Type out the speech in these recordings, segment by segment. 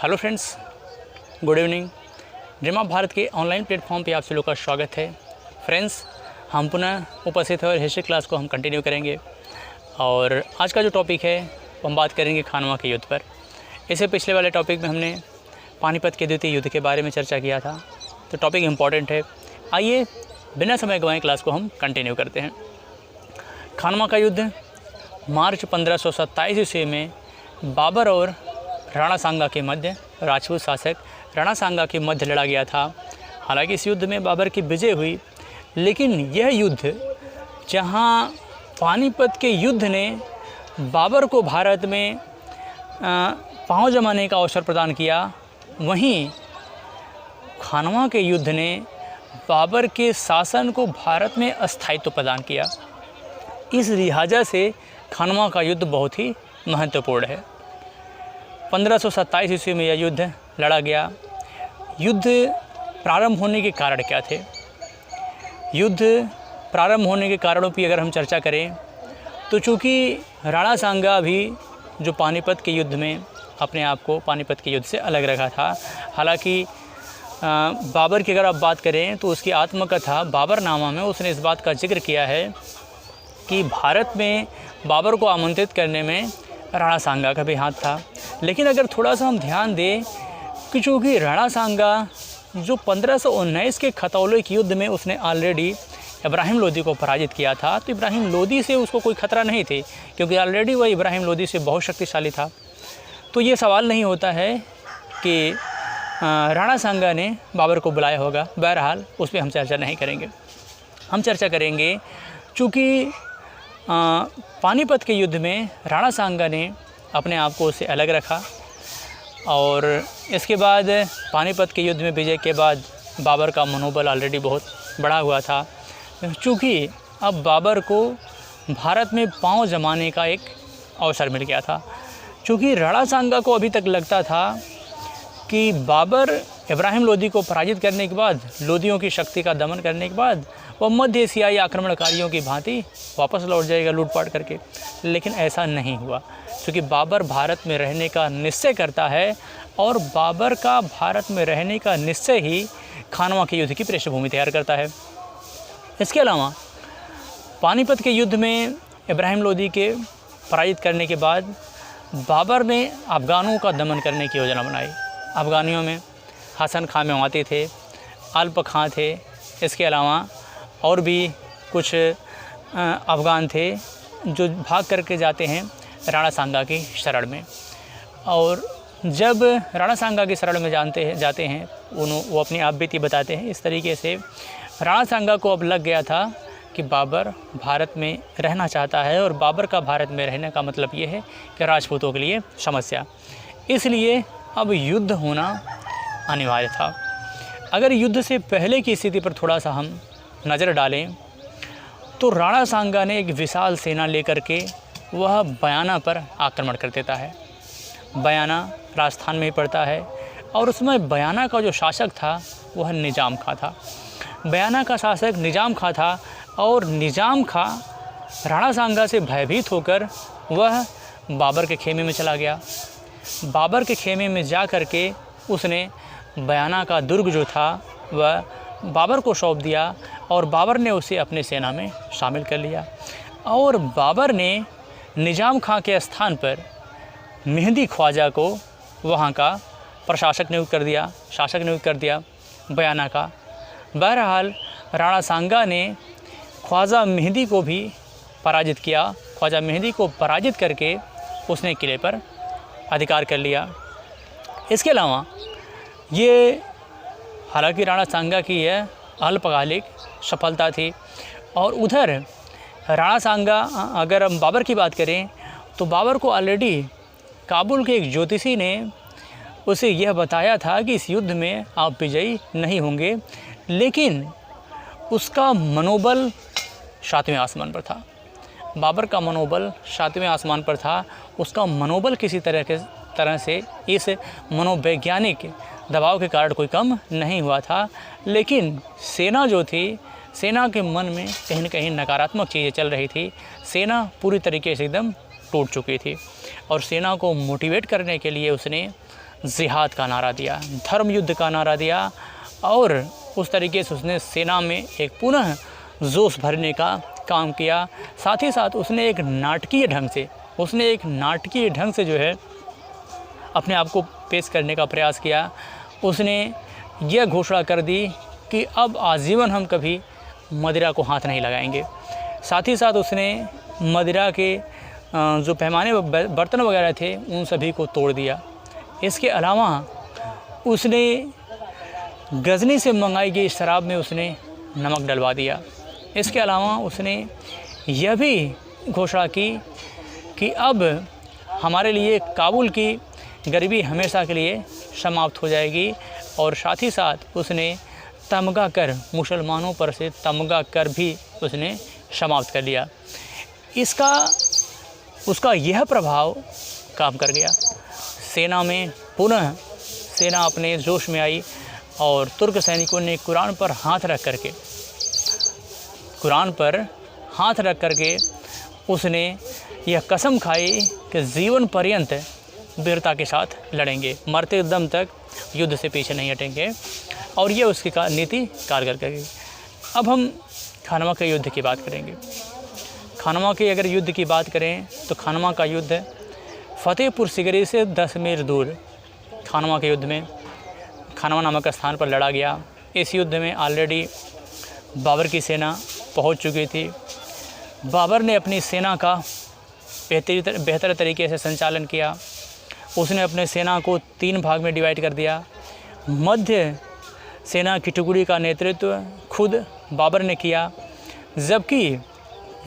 Hello friends, good evening. Dream of Bharat के online platform पे आप सभी लोग का स्वागत है। फ्रेंड्स, हम पुनः उपस्थित हैं और हिस्ट्री क्लास को हम कंटिन्यू करेंगे। और आज का जो टॉपिक है हम बात करेंगे खानवा के युद्ध पर। इससे पिछले वाले टॉपिक में हमने पानीपत के द्वितीय युद्ध के बारे में चर्चा किया था, तो टॉपिक इम्पॉर्टेंट है। आइए बिना समय गंवाए क्लास को हम कंटिन्यू करते हैं। खानवा का युद्ध मार्च 1527 ईस्वी में बाबर और राणा सांगा के मध्य, राजपूत शासक राणा सांगा के मध्य लड़ा गया था। हालांकि इस युद्ध में बाबर की विजय हुई, लेकिन यह युद्ध जहां पानीपत के युद्ध ने बाबर को भारत में पांव जमाने का अवसर प्रदान किया, वहीं खानवा के युद्ध ने बाबर के शासन को भारत में अस्थायित्व प्रदान किया। इस लिहाजा से खानवा का युद्ध बहुत ही महत्वपूर्ण है। 1527 ईस्वी में यह युद्ध लड़ा गया। युद्ध प्रारंभ होने के कारण क्या थे? युद्ध प्रारंभ होने के कारणों की अगर हम चर्चा करें तो चूँकि राणा सांगा भी जो पानीपत के युद्ध में अपने आप को पानीपत के युद्ध से अलग रखा था। हालांकि बाबर की अगर आप बात करें तो उसकी आत्मकथा बाबरनामा में उसने इस बात का जिक्र किया है कि भारत में बाबर को आमंत्रित करने में राणा सांगा का भी हाथ था। लेकिन अगर थोड़ा सा हम ध्यान दें कि चूँकि राणा सांगा जो 1519 के खतौले के युद्ध में उसने ऑलरेडी इब्राहिम लोदी को पराजित किया था, तो इब्राहिम लोदी से उसको कोई खतरा नहीं थे, क्योंकि ऑलरेडी वह इब्राहिम लोदी से बहुत शक्तिशाली था। तो ये सवाल नहीं होता है कि राणा सांगा ने बाबर को बुलाया होगा। बहरहाल उस पर हम चर्चा नहीं करेंगे। हम चर्चा करेंगे चूँकि पानीपत के युद्ध में राणा सांगा ने अपने आप को उससे अलग रखा, और इसके बाद पानीपत के युद्ध में विजय के बाद बाबर का मनोबल ऑलरेडी बहुत बढ़ा हुआ था। चूँकि अब बाबर को भारत में पांव जमाने का एक अवसर मिल गया था। चूँकि राणा सांगा को अभी तक लगता था कि बाबर इब्राहिम लोदी को पराजित करने के बाद, लोदियों की शक्ति का दमन करने के बाद वह मध्य एशियाई आक्रमणकारियों की भांति वापस लौट जाएगा लूटपाट करके। लेकिन ऐसा नहीं हुआ, क्योंकि बाबर भारत में रहने का निश्चय करता है, और बाबर का भारत में रहने का निश्चय ही खानवा के युद्ध की पृष्ठभूमि तैयार करता है। इसके अलावा पानीपत के युद्ध में इब्राहिम लोदी के पराजित करने के बाद बाबर ने अफ़गानों का दमन करने की योजना बनाई। अफ़गानियों में हसन खां मेवाती थे, अल्प खां थे, इसके अलावा और भी कुछ अफ़गान थे जो भाग करके जाते हैं राणा सांगा की शरण में। और जब राणा सांगा की शरण में जाते हैं वो अपनी आप बीती बताते हैं। इस तरीके से राणा सांगा को अब लग गया था कि बाबर भारत में रहना चाहता है, और बाबर का भारत में रहने का मतलब ये है कि राजपूतों के लिए समस्या। इसलिए अब युद्ध होना अनिवार्य था। अगर युद्ध से पहले की स्थिति पर थोड़ा सा हम नज़र डालें तो राणा सांगा ने एक विशाल सेना लेकर के वह बयाना पर आक्रमण कर देता है। बयाना राजस्थान में ही पड़ता है, और उसमें बयाना का जो शासक था वह निजाम खां था। बयाना का शासक निजाम खां था, और निजाम खां राणा सांगा से भयभीत होकर वह बाबर के खेमे में चला गया। बाबर के खेमे में जा कर के उसने बयाना का दुर्ग जो था वह बाबर को सौंप दिया, और बाबर ने उसे अपने सेना में शामिल कर लिया। और बाबर ने निजाम खां के स्थान पर मेहदी ख्वाजा को वहाँ का प्रशासक नियुक्त कर दिया, शासक नियुक्त कर दिया बयाना का। बहरहाल राणा सांगा ने ख्वाजा मेहदी को भी पराजित किया। ख्वाजा मेहदी को पराजित करके उसने किले पर अधिकार कर लिया। इसके अलावा ये हालांकि राणा सांगा की यह अल्पकालिक सफलता थी, और उधर राणा सांगा, अगर हम बाबर की बात करें तो बाबर को ऑलरेडी काबुल के एक ज्योतिषी ने उसे यह बताया था कि इस युद्ध में आप विजयी नहीं होंगे, लेकिन उसका मनोबल 7वें आसमान पर था। बाबर का मनोबल 7वें आसमान पर था। उसका मनोबल किसी तरह से इस मनोवैज्ञानिक दबाव के कारण कोई कम नहीं हुआ था। लेकिन सेना जो थी, सेना के मन में कहीं न कहीं नकारात्मक चीज़ें चल रही थी। सेना पूरी तरीके से एकदम टूट चुकी थी, और सेना को मोटिवेट करने के लिए उसने जिहाद का नारा दिया, धर्म युद्ध का नारा दिया और उस तरीके से उसने सेना में एक पुनः जोश भरने का काम किया। साथ ही साथ उसने एक नाटकीय ढंग से जो है अपने आप को पेश करने का प्रयास किया। उसने यह घोषणा कर दी कि अब आजीवन हम कभी मदिरा को हाथ नहीं लगाएंगे। साथ ही साथ उसने मदिरा के जो पैमाने बर्तन वगैरह थे उन सभी को तोड़ दिया। इसके अलावा उसने गजनी से मंगाई गई शराब में उसने नमक डलवा दिया। इसके अलावा उसने यह भी घोषणा की कि अब हमारे लिए काबुल की गरीबी हमेशा के लिए समाप्त हो जाएगी। और साथ ही साथ उसने तमगा कर, मुसलमानों पर से तमगा कर भी उसने समाप्त कर लिया। उसका यह प्रभाव काम कर गया। सेना में पुनः सेना अपने जोश में आई और तुर्क सैनिकों ने कुरान पर हाथ रख करके उसने यह कसम खाई कि जीवन पर्यंत वीरता के साथ लड़ेंगे, मरते दम तक युद्ध से पीछे नहीं हटेंगे। और यह उसकी नीति कारगर कर गई। अब हम खानवा के युद्ध की बात करेंगे। खानवा के अगर युद्ध की बात करें तो खानवा का युद्ध फतेहपुर सिकरी से 10 मील दूर खानवा के युद्ध में खानवा नामक स्थान पर लड़ा गया। इस युद्ध में ऑलरेडी बाबर की सेना पहुंच चुकी थी। बाबर ने अपनी सेना का बेहतर तरीके से संचालन किया। उसने अपने सेना को 3 भाग में डिवाइड कर दिया। मध्य सेना की टुकड़ी का नेतृत्व खुद बाबर ने किया, जबकि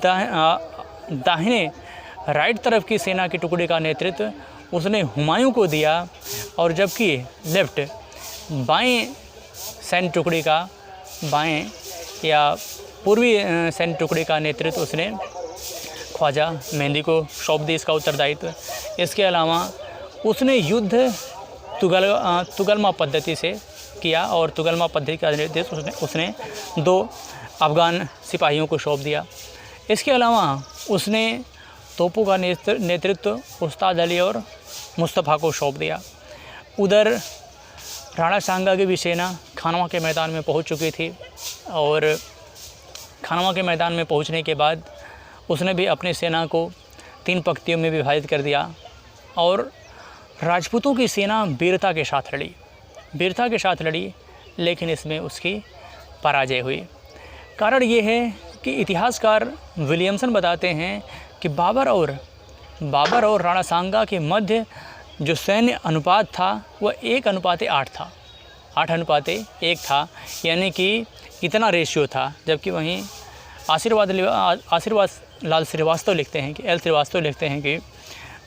दाहिने राइट तरफ की सेना की टुकड़ी का नेतृत्व उसने हुमायूं को दिया। और जबकि लेफ्ट बाएं सैन्य टुकड़ी का या पूर्वी सैन्य टुकड़ी का नेतृत्व उसने ख्वाजा मेहंदी को सौंप दी, इसका उत्तरदायित्व। इसके अलावा उसने युद्ध तुगलमा पद्धति से किया और तुगलमा पद्धति का निर्देश उसने 2 अफ़गान सिपाहियों को सौंप दिया। इसके अलावा उसने तोपों का नेतृत्व उस्ताद अली और मुस्तफ़ा को सौंप दिया। उधर राणा सांगा की भी सेना खानवा के मैदान में पहुंच चुकी थी और खानवा के मैदान में पहुंचने के बाद उसने भी अपनी सेना को 3 पंक्तियों में विभाजित कर दिया और राजपूतों की सेना वीरता के साथ लड़ी, लेकिन इसमें उसकी पराजय हुई। कारण ये है कि इतिहासकार विलियमसन बताते हैं कि बाबर और राणा सांगा के मध्य जो सैन्य अनुपात था वह 1:8 था, 8:1 था, यानी कि इतना रेशियो था। जबकि वहीं आशीर्वाद लाल श्रीवास्तव लिखते हैं कि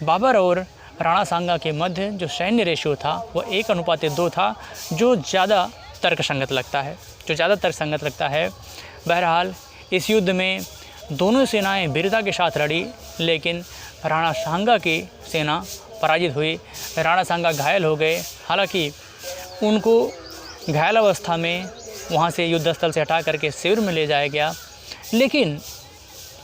बाबर और राणा सांगा के मध्य जो सैन्य रेशियो था वह 1:2 था, जो ज़्यादा तर्कसंगत लगता है। बहरहाल इस युद्ध में दोनों सेनाएं वीरता के साथ लड़ी, लेकिन राणा सांगा की सेना पराजित हुई। राणा सांगा घायल हो गए। हालांकि उनको घायल अवस्था में वहां से युद्ध स्थल से हटा करके शिविर में ले जाया गया, लेकिन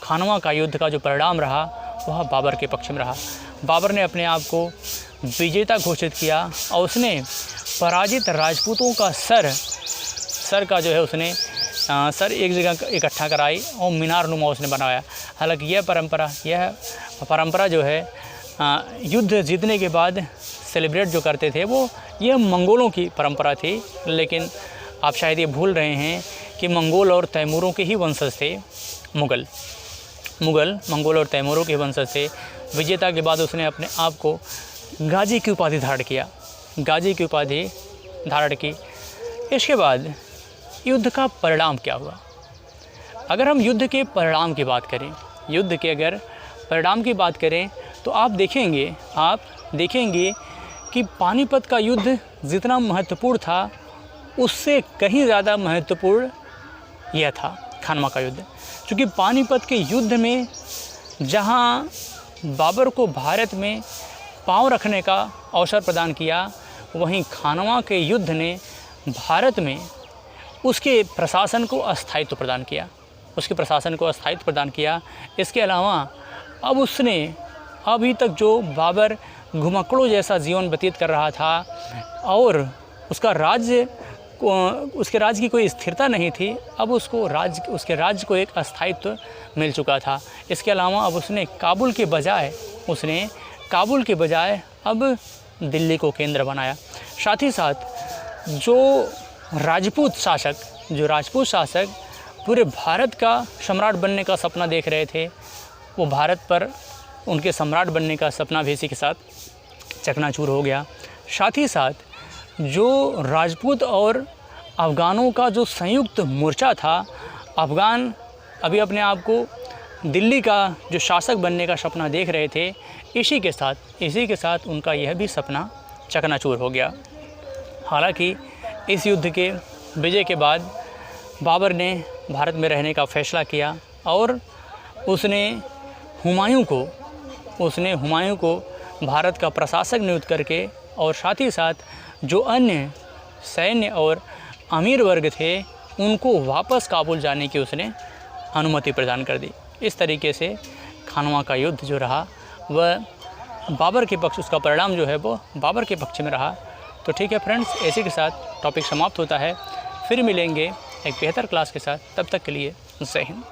खानवा का युद्ध का जो परिणाम रहा वह बाबर के पक्ष में रहा। बाबर ने अपने आप को विजेता घोषित किया और उसने पराजित राजपूतों का सर का जो है उसने सर एक जगह इकट्ठा कराई और मीनार नुमा उसने बनाया। हालांकि यह परंपरा जो है युद्ध जीतने के बाद सेलिब्रेट जो करते थे वो यह मंगोलों की परंपरा थी, लेकिन आप शायद ये भूल रहे हैं कि मंगोल और तैमूरों के ही वंशज थे। मंगोल और तैमूरों के वंशज थे। विजेता के बाद उसने अपने आप को गाजी की उपाधि धारण की। इसके बाद युद्ध का परिणाम क्या हुआ? अगर हम युद्ध के परिणाम की बात करें तो आप देखेंगे कि पानीपत का युद्ध जितना महत्वपूर्ण था उससे कहीं ज़्यादा महत्वपूर्ण यह था खानवा का युद्ध। क्योंकि पानीपत के युद्ध में जहां बाबर को भारत में पांव रखने का अवसर प्रदान किया, वहीं खानवा के युद्ध ने भारत में उसके प्रशासन को अस्थायित्व प्रदान किया। इसके अलावा अब उसने अभी तक जो बाबर घुमक्कड़ों जैसा जीवन व्यतीत कर रहा था और उसका राज्य उसके राज्य की कोई स्थिरता नहीं थी। अब उसके राज्य को एक अस्थायित्व मिल चुका था। इसके अलावा अब उसने काबुल के बजाय अब दिल्ली को केंद्र बनाया। साथ ही साथ जो राजपूत शासक पूरे भारत का सम्राट बनने का सपना देख रहे थे, वो भारत पर उनके सम्राट बनने का सपना भी इसी के साथ चकनाचूर हो गया। साथ ही साथ जो राजपूत और अफ़गानों का जो संयुक्त मोर्चा था, अफ़गान अभी अपने आप को दिल्ली का जो शासक बनने का सपना देख रहे थे, इसी के साथ उनका यह भी सपना चकनाचूर हो गया। हालांकि इस युद्ध के विजय के बाद बाबर ने भारत में रहने का फ़ैसला किया और उसने हुमायूं को भारत का प्रशासक नियुक्त करके और साथ ही साथ जो अन्य सैन्य और अमीर वर्ग थे उनको वापस काबुल जाने की उसने अनुमति प्रदान कर दी। इस तरीके से खानवा का युद्ध जो रहा वह बाबर के पक्ष, उसका परिणाम जो है वो बाबर के पक्ष में रहा। तो ठीक है फ्रेंड्स, इसी के साथ टॉपिक समाप्त होता है। फिर मिलेंगे एक बेहतर क्लास के साथ, तब तक के लिए जय हिंद।